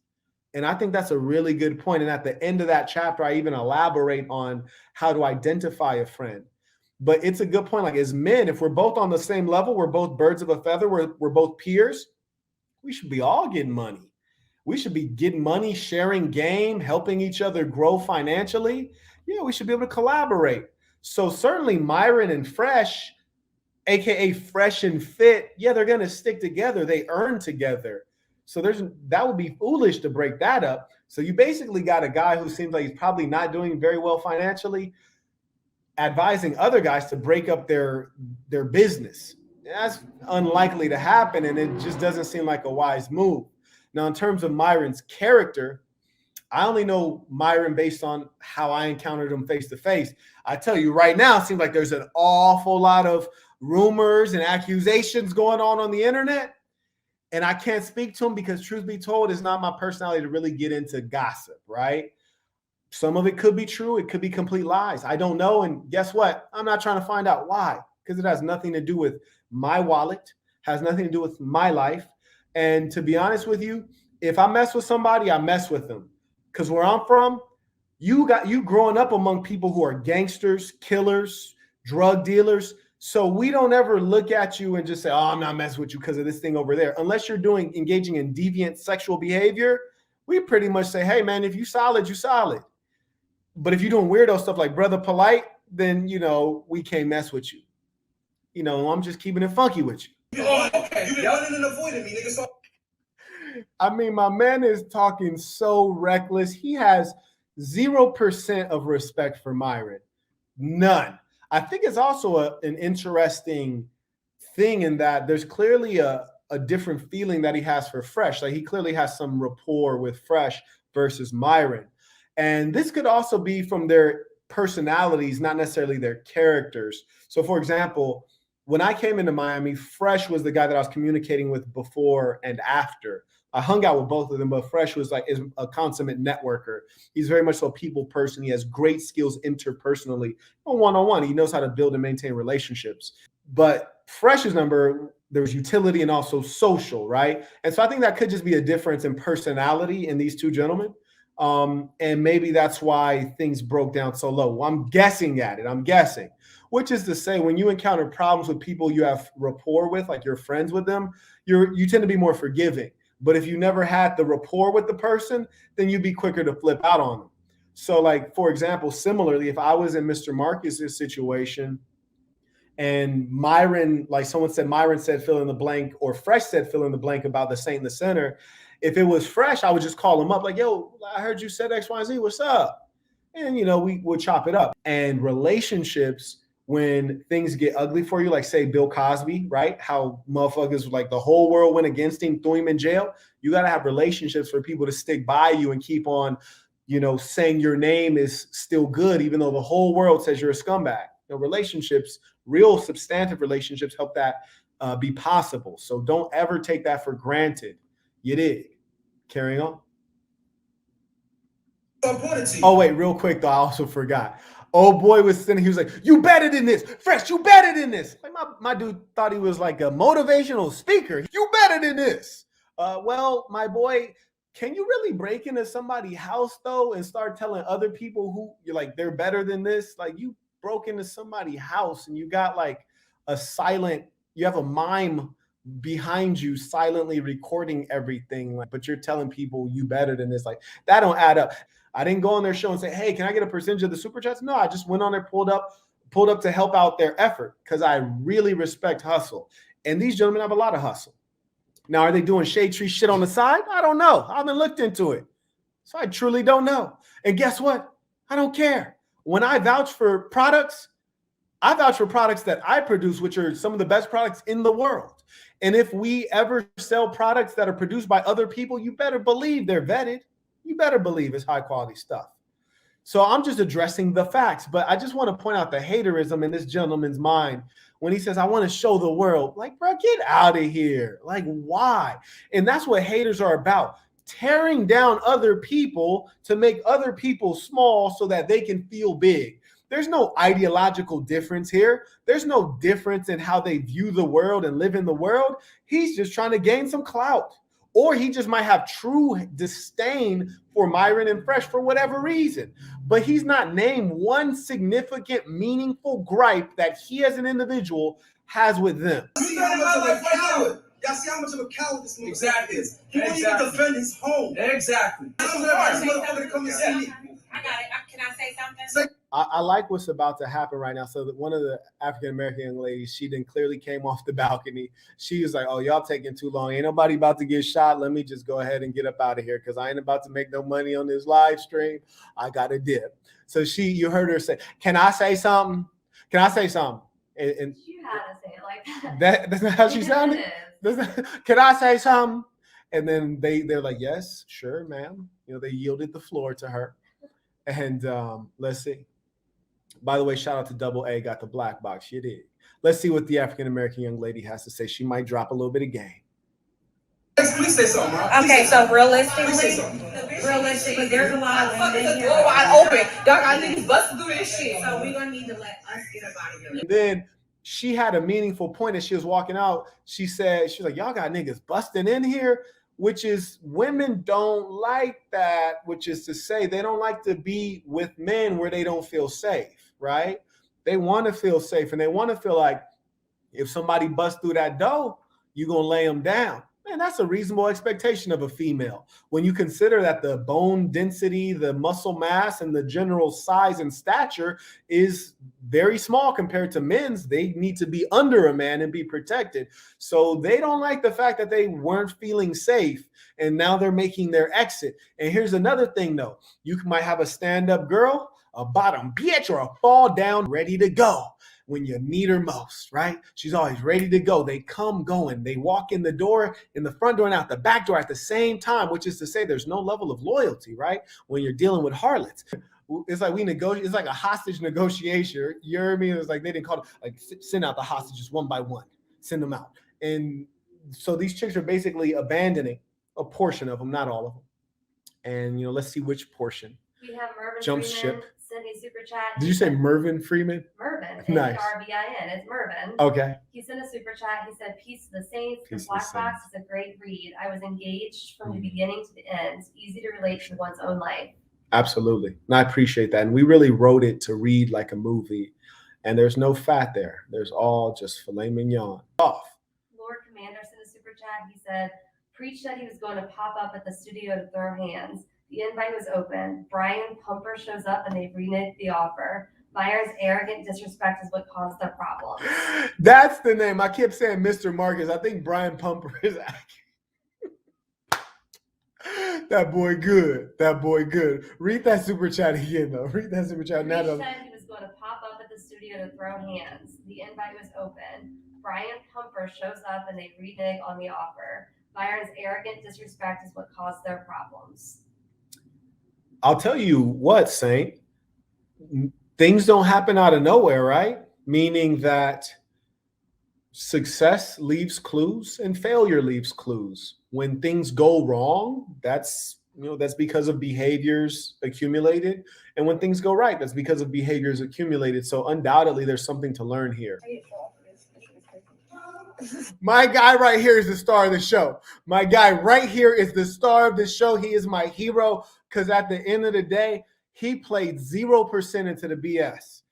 And I think that's a really good point. And at the end of that chapter, I even elaborate on how to identify a friend. But it's a good point. Like, as men, if we're both on the same level, we're both birds of a feather, we're both peers, we should be all getting money. We should be getting money, sharing game, helping each other grow financially. Yeah, we should be able to collaborate. So certainly Myron and Fresh, AKA FreshandFit, yeah, they're going to stick together. They earn together. So that would be foolish to break that up. So you basically got a guy who seems like he's probably not doing very well financially, advising other guys to break up their business. That's unlikely to happen, and it just doesn't seem like a wise move. Now, in terms of Myron's character, I only know Myron based on how I encountered him face to face. I tell you right now, it seems like there's an awful lot of rumors and accusations going on the internet. And I can't speak to him because, truth be told, it's not my personality to really get into gossip, right? Some of it could be true. It could be complete lies. I don't know. And guess what? I'm not trying to find out why, because it has nothing to do with my wallet, has nothing to do with my life. And to be honest with you, if I mess with somebody, I mess with them. Because where I'm from, you growing up among people who are gangsters, killers, drug dealers. So we don't ever look at you and just say, oh, I'm not messing with you because of this thing over there. Unless you're engaging in deviant sexual behavior, we pretty much say, hey, man, if you solid, you solid. But if you're doing weirdo stuff like Brother Polite, then, we can't mess with you. I'm just keeping it funky with you. Oh, okay. You've been running and avoiding me, nigga. So I mean, my man is talking so reckless. He has 0% of respect for Myron. None. I think it's also an interesting thing in that there's clearly a different feeling that he has for Fresh. Like, he clearly has some rapport with Fresh versus Myron. And this could also be from their personalities, not necessarily their characters. So, for example, when I came into Miami, Fresh was the guy that I was communicating with before and after. I hung out with both of them, but Fresh is a consummate networker. He's very much so a people person. He has great skills interpersonally, one-on-one. He knows how to build and maintain relationships. But Fresh's number, there's utility and also social, right? And so I think that could just be a difference in personality in these two gentlemen. And maybe that's why things broke down so low. Well, I'm guessing at it. I'm guessing, which is to say, when you encounter problems with people you have rapport with, like you're friends with them, you tend to be more forgiving. But if you never had the rapport with the person, then you'd be quicker to flip out on them. So, like, for example, similarly, if I was in Mr. Marcus's situation and Myron, like someone said, Myron said fill in the blank, or Fresh said fill in the blank about the Saint in the center, if it was Fresh, I would just call him up like, yo, I heard you said X, Y, and Z, what's up? And, you know, we would chop it up. And relationships, when things get ugly for you, like say Bill Cosby, right? How motherfuckers, like the whole world went against him, threw him in jail. You got to have relationships for people to stick by you and keep on, you know, saying your name is still good, even though the whole world says you're a scumbag. You know, relationships, real substantive relationships help that be possible. So don't ever take that for granted. You did. Carrying on. Oh, wait, real quick, though. I also forgot. Oh, boy was sitting. He was like, you better than this. Fresh, you better than this. Like my dude thought he was like a motivational speaker. You better than this. Well, my boy, can you really break into somebody's house, though, and start telling other people who you're like, they're better than this? Like, you broke into somebody's house and you got like you have a mime behind you silently recording everything, like, but you're telling people you better than this. Like, that don't add up. I didn't go on their show and say, hey, can I get a percentage of the super chats? No, I just went on there, pulled up to help out their effort because I really respect hustle. And these gentlemen have a lot of hustle. Now, are they doing shade tree shit on the side? I don't know. I haven't looked into it. So I truly don't know. And guess what? I don't care. When I vouch for products, I vouch for products that I produce, which are some of the best products in the world. And if we ever sell products that are produced by other people, you better believe they're vetted. You better believe it's high quality stuff. So I'm just addressing the facts, but I just want to point out the haterism in this gentleman's mind when he says, I want to show the world. Like, bro, get out of here. Like, why? And that's what haters are about. Tearing down other people to make other people small so that they can feel big. There's no ideological difference here. There's no difference in how they view the world and live in the world. He's just trying to gain some clout. Or he just might have true disdain for Myron and Fresh for whatever reason. But he's not named one significant, meaningful gripe that he as an individual has with them. Y'all see how much of a coward this motherfucker is. He won't even defend his home. Exactly. I got it. Can I say something? I like what's about to happen right now. So that one of the African-American young ladies, she then clearly came off the balcony. She was like, oh, y'all taking too long. Ain't nobody about to get shot. Let me just go ahead and get up out of here because I ain't about to make no money on this live stream. I got to dip. So you heard her say, can I say something? Can I say something? And you had to say it like that. That's not how she sounded? Can I say something? And then they're like, yes, sure, ma'am. You know, they yielded the floor to her. And let's see. By the way, shout out to Double A, got the black box. You did. Let's see what the African-American young lady has to say. She might drop a little bit of game. Please say something, man. Okay, so realistically, there's a lot of women in here. Door wide open. Dog, I need to bust through this shit. So we're gonna need to let us get up out of here. And then she had a meaningful point as she was walking out. She said, she's like, y'all got niggas busting in here, which is women don't like that, which is to say they don't like to be with men where they don't feel safe, right? They want to feel safe and they want to feel like if somebody busts through that door, you're going to lay them down. Man, that's a reasonable expectation of a female. When you consider that the bone density, the muscle mass, and the general size and stature is very small compared to men's, they need to be under a man and be protected. So they don't like the fact that they weren't feeling safe, and now they're making their exit. And here's another thing, though. You might have a stand-up girl, a bottom bitch, or a fall down ready to go. When you need her most, right? She's always ready to go. They come going. They walk in the door, in the front door and out the back door at the same time, which is to say there's no level of loyalty, right? When you're dealing with harlots. It's like we negotiate. It's like a hostage negotiation. You hear me? It's like they didn't call it, like send out the hostages one by one. Send them out. And so these chicks are basically abandoning a portion of them, not all of them. And, you know, let's see which portion We have Mervin jumps Freeman ship. sent a super chat. Did you say Mervin Freeman? Mervin. Nice. Mervin. It's Mervin. Okay. He sent a super chat. He said, "Peace to the Saints. Peace to the Black Box is a great read. I was engaged from the beginning to the end. Easy to relate to one's own life." Absolutely. And I appreciate that. And we really wrote it to read like a movie. And there's no fat there. There's all just filet mignon. Off. Lord Commander sent a super chat. He said, "Preach said he was going to pop up at the studio to throw hands. The invite was open. Brian Pumper shows up and they reneged the offer. Myron's arrogant disrespect is what caused their problems." That's the name. I kept saying Mr. Marcus. I think Brian Pumper is that boy good. That boy good. Read that super chat again, though. Read that super chat. Preach said he was going to pop up at the studio to throw hands. The invite was open. Brian Pumper shows up and they renege on the offer. Myron's arrogant disrespect is what caused their problems. I'll tell you what, Saint. Things don't happen out of nowhere, right? Meaning that success leaves clues and failure leaves clues. When things go wrong, that's because of behaviors accumulated. And when things go right, that's because of behaviors accumulated. So undoubtedly, there's something to learn here. My guy right here is the star of the show. My guy right here is the star of the show. He is my hero because at the end of the day, he played 0% into the BS.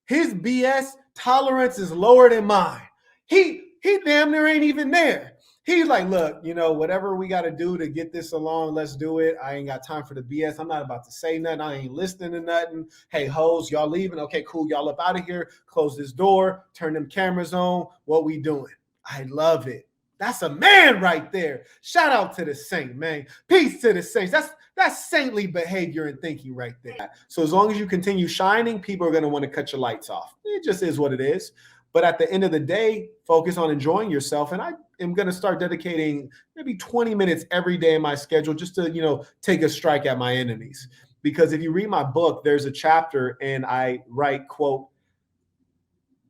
His BS tolerance is lower than mine. He damn near ain't even there. He's like, look, whatever we got to do to get this along, let's do it. I ain't got time for the BS. I'm not about to say nothing. I ain't listening to nothing. Hey, hoes, y'all leaving? Okay, cool. Y'all up out of here. Close this door. Turn them cameras on. What we doing? I love it. That's a man right there. Shout out to the Saint, man. Peace to the Saints. That's saintly behavior and thinking right there. So as long as you continue shining, people are going to want to cut your lights off. It just is what it is. But at the end of the day, focus on enjoying yourself. And I am going to start dedicating maybe 20 minutes every day in my schedule just to, take a strike at my enemies. Because if you read my book, there's a chapter and I write, quote,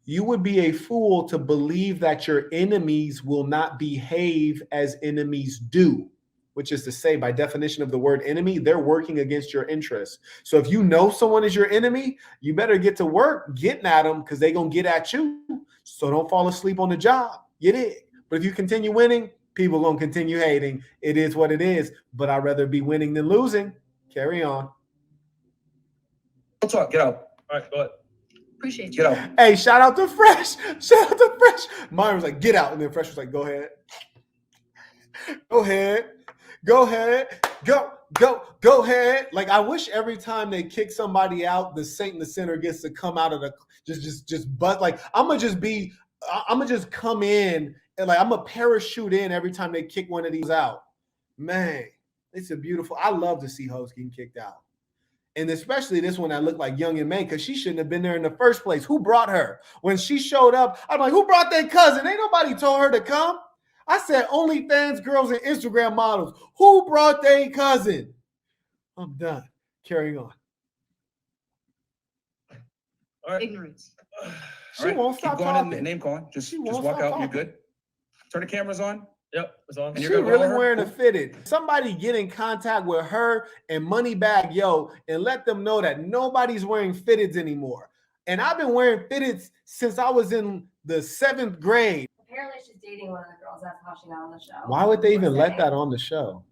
"You would be a fool to believe that your enemies will not behave as enemies do," which is to say, by definition of the word enemy, they're working against your interests. So if you know someone is your enemy, you better get to work getting at them because they're going to get at you. So don't fall asleep on the job. You dig? But if you continue winning, people are going to continue hating. It is what it is. But I'd rather be winning than losing. Carry on. Don't talk. Get out. All right, go ahead. Appreciate you. Get out. Hey, shout out to Fresh. Shout out to Fresh. Myron was like, get out. And then Fresh was like, go ahead. Go ahead. Go ahead. Go ahead. Like, I wish every time they kick somebody out, the Saint in the center gets to come out of the but like I'm gonna just come in and like I'm gonna parachute in every time they kick one of these out. Man, it's a beautiful. I love to see hoes getting kicked out. And especially this one that looked like Young and May, because she shouldn't have been there in the first place. Who brought her? When she showed up, I'm like, who brought their cousin? Ain't nobody told her to come. I said OnlyFans girls and Instagram models. Who brought their cousin? I'm done. Carrying on. All right. Ignorance. She won't stop talking. Name calling. Just won't walk stop out. talking. You're good. Turn the cameras on. Yep, it's on. She really wearing a fitted. Somebody get in contact with her and Moneybag Yo and let them know that nobody's wearing fitteds anymore. And I've been wearing fitteds since I was in the 7th grade. Apparently she's dating one of the girls. That's how she got on the show. Why would they even let that on the show?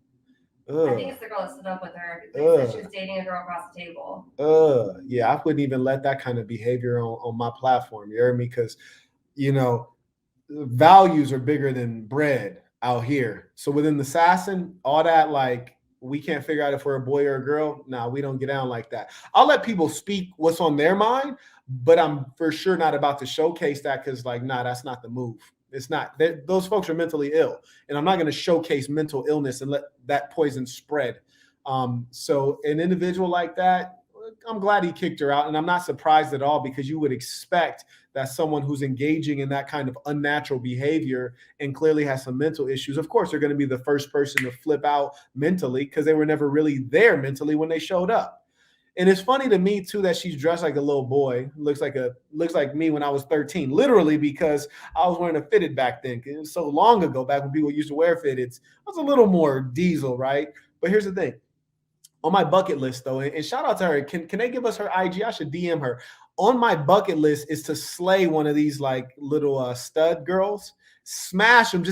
I think it's the girl that stood up with her. They said she was dating a girl across the table. Yeah, I wouldn't even let that kind of behavior on my platform. You heard me? Because, values are bigger than bread out here. So within the assassin, all that, like, we can't figure out if we're a boy or a girl. Nah, we don't get down like that. I'll let people speak what's on their mind, but I'm for sure not about to showcase that because, like, nah, that's not the move. It's not. Those folks are mentally ill, and I'm not going to showcase mental illness and let that poison spread. So an individual like that, I'm glad he kicked her out, and I'm not surprised at all because you would expect that someone who's engaging in that kind of unnatural behavior and clearly has some mental issues, of course, they're going to be the first person to flip out mentally because they were never really there mentally when they showed up. And it's funny to me too that she's dressed like a little boy. Looks like me when I was 13, literally, because I was wearing a fitted back then. It was so long ago, back when people used to wear fitteds. I was a little more diesel, right? But here's the thing. On my bucket list, though, and shout out to her. Can they give us her IG? I should DM her. On my bucket list is to slay one of these like little stud girls, smash them, just